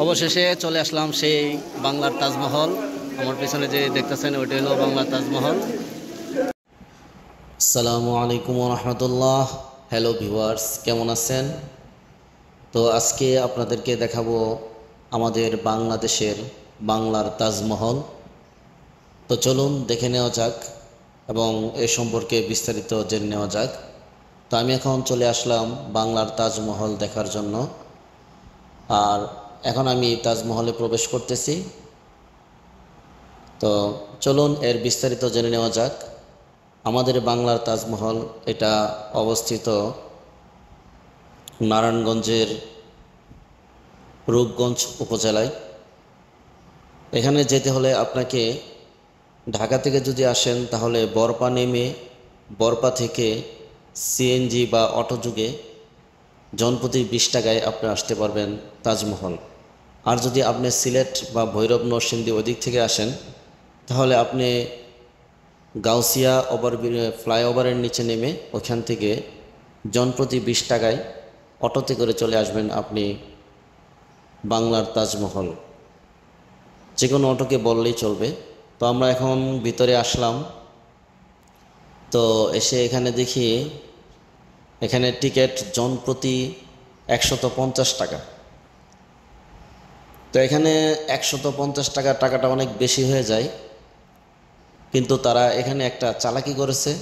অবশেষে চলে আসলাম সেই বাংলার তাজমহল। আমার পেছনে যে দেখতেছেন ওইটা হলো বাংলার তাজমহল। আসসালামু আলাইকুম রহমতুল্লাহ। হ্যালো ভিউয়ার্স, কেমন আছেন? তো আজকে আপনাদেরকে দেখাবো আমাদের বাংলাদেশের বাংলার তাজমহল। তো চলুন দেখে নেওয়া যাক এবং এ সম্পর্কে বিস্তারিত জেনে নেওয়া যাক। তো আমি এখন চলে আসলাম বাংলার তাজমহল দেখার জন্য, আর এখন আমি তাজমহলে প্রবেশ করতেছি। তো চলুন এর বিস্তারিত জেনে নেওয়া যাক। আমাদের বাংলার তাজমহল এটা অবস্থিত নারায়ণগঞ্জের রূপগঞ্জ উপজেলায়। এখানে যেতে হলে আপনাকে ঢাকা থেকে যদি আসেন তাহলে বরপা নেমে বরপা থেকে সিএনজি বা অটো যুগে জনপ্রতি 20 টাকায় আপনি আসতে পারবেন তাজমহল। আর যদি আপনি সিলেট বা ভৈরব নরসিংদী ওদিক থেকে আসেন তাহলে আপনি গাউসিয়া ফ্লাইওভারের নিচে নেমে ওখান থেকে জনপ্রতি 20 টাকায় অটোতে করে চলে আসবেন আপনি বাংলার তাজমহল। যে কোনো অটোকে বললেই চলবে। তো আমরা এখন ভিতরে আসলাম। তো এসে এখানে দেখি এখানে টিকিট জনপ্রতি 150 টাকা। তো এখানে 150 টাকাটা অনেক বেশি হয়ে যায়, কিন্তু তারা এখানে একটা চালাকি করেছে,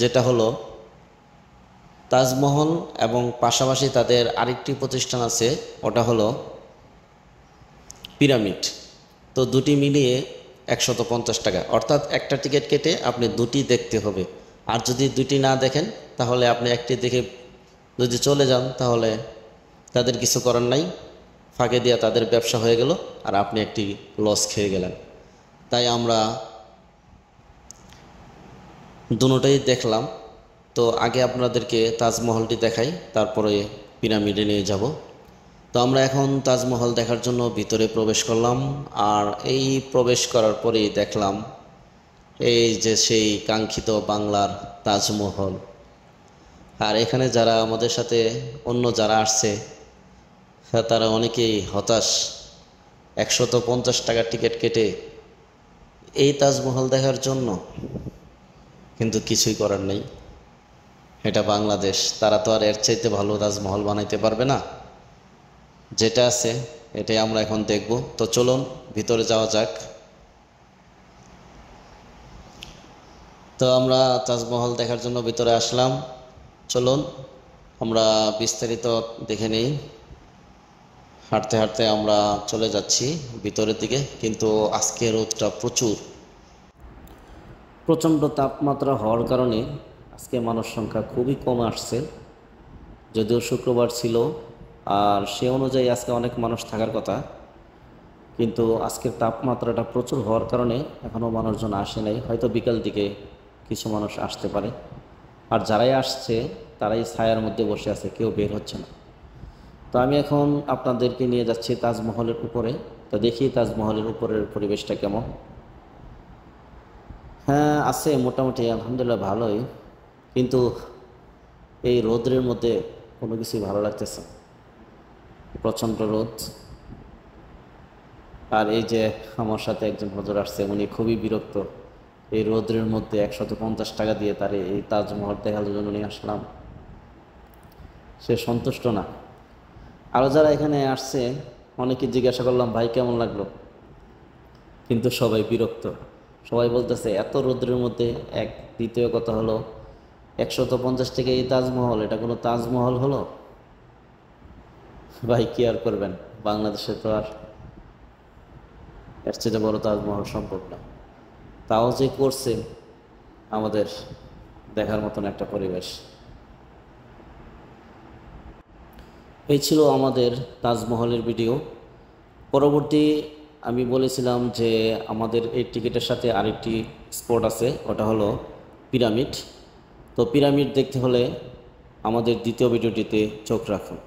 যেটা হলো তাজমহল এবং পাশাপাশি তাদের আরেকটি প্রতিষ্ঠান আছে, ওটা হলো পিরামিড। তো দুটি মিলিয়ে 150 টাকা, অর্থাৎ একটা টিকিট কেটে আপনি দুটি দেখতে হবে। আর যদি দুটি না দেখেন তাহলে আপনি একটি দেখে যদি চলে যান তাহলে তাদের কিছু করার নাই, ফাঁকে দিয়া তাদের ব্যবসা হয়ে গেল আর আপনি একটি লস খেয়ে গেলেন। তাই আমরা দুটোই দেখলাম। তো আগে আপনাদেরকে তাজমহলটি দেখাই, তারপরে পিরামিডে নিয়ে যাব। তো আমরা এখন তাজমহল দেখার জন্য ভিতরে প্রবেশ করলাম, আর এই প্রবেশ করার পরেই দেখলাম এই যে সেই কাঙ্ক্ষিত বাংলার তাজমহল। আর এখানে যারা আমাদের সাথে অন্য যারা আসছে তারা অনেকেই হতাশ। 150 টাকার টিকিট কেটে এই তাজমহল দেখার জন্য, কিন্তু কিছুই করার নেই। এটা বাংলাদেশ, তারা তো আর এর চাইতে ভালো তাজমহল বানাইতে পারবে না। যেটা আছে এটাই আমরা এখন দেখব। তো চলুন ভিতরে যাওয়া যাক। তো আমরা তাজমহল দেখার জন্য ভিতরে আসলাম। চলুন আমরা বিস্তারিত দেখে নেই। হাঁটতে হাঁটতে আমরা চলে যাচ্ছি ভিতরের দিকে, কিন্তু আজকে রোদটা প্রচণ্ড তাপমাত্রা হওয়ার কারণে আজকে মানুষ সংখ্যা খুবই কম আসছে। যদিও শুক্রবার ছিল আর সে অনুযায়ী আজকে অনেক মানুষ থাকার কথা, কিন্তু আজকের তাপমাত্রাটা প্রচুর হওয়ার কারণে এখনও মানুষজন আসে নাই। হয়তো বিকাল দিকে কিছু মানুষ আসতে পারে। আর যারাই আসছে তারাই ছায়ার মধ্যে বসে আছে, কেউ বের হচ্ছে না। তো আমি এখন আপনাদেরকে নিয়ে যাচ্ছি তাজমহলের উপরে। তো দেখি তাজমহলের উপরের পরিবেশটা কেমন। হ্যাঁ, আছে মোটামুটি, আলহামদুলিল্লাহ ভালোই, কিন্তু এই রোদের মধ্যে কোনো কিছুই ভালো লাগতেছে। প্রচণ্ড রোদ। আর এই যে আমার সাথে একজন হুজুর আসছে, উনি খুবই বিরক্ত। এই রোদের মধ্যে 150 টাকা দিয়ে তার এই তাজমহল দেখার জন্য নিয়ে আসলাম, সে সন্তুষ্ট না। আরও যারা এখানে আসছে অনেকে জিজ্ঞাসা করলাম, ভাই কেমন লাগলো, কিন্তু সবাই বিরক্ত। সবাই বলতেছে এত রোদ্রের মধ্যে। এক দ্বিতীয় কথা হলো 150 টাকা এই তাজমহল, এটা কোনো তাজমহল হলো? ভাই কি আর করবেন, বাংলাদেশে তো আর এর চেয়ে বড় তাজমহল সম্ভব না। তাও যে করছে আমাদের দেখার মতন একটা পরিবেশ। এই ছিল আমাদের তাজমহলের ভিডিও। পরবর্তী আমি বলেছিলাম যে আমাদের এই টিকিটের সাথে আরেকটি স্পট আছে, ওটা হলো পিরামিড। তো পিরামিড দেখতে হলে আমাদের দ্বিতীয় ভিডিওটিতে চোখ রাখুন।